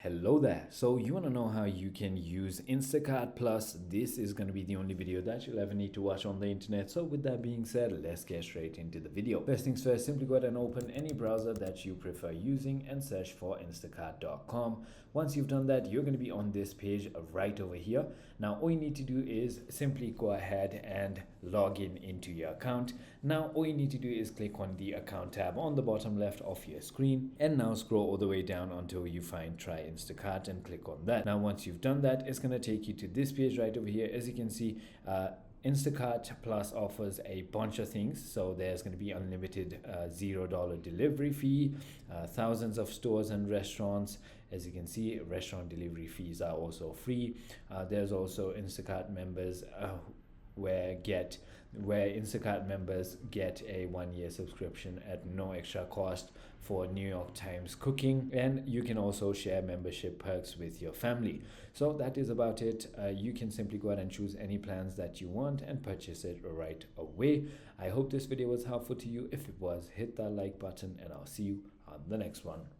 Hello there. So you want to know how you can use Instacart Plus? This is going to be the only video that you'll ever need to watch on the internet. So with that being said, let's get straight into the video. First things first, simply go ahead and open any browser that you prefer using and search for instacart.com. Once you've done that, you're going to be on this page right over here. Now all you need to do is simply go ahead and log in into your account. Now all you need to do is click on the account tab on the bottom left of your screen, and now scroll all the way down until you find try Instacart and click on that. Now once you've done that, it's going to take you to this page right over here. As you can see, Instacart Plus offers a bunch of things. So there's going to be unlimited $0 delivery fee, thousands of stores and restaurants. As you can see, restaurant delivery fees are also free. There's also Instacart members where Instacart members get a 1-year subscription at no extra cost for New York Times cooking, and you can also share membership perks with your family. So that is about it. You can simply go ahead and choose any plans that you want and purchase it right away. I hope this video was helpful to you. If it was, hit that like button and I'll see you on the next one.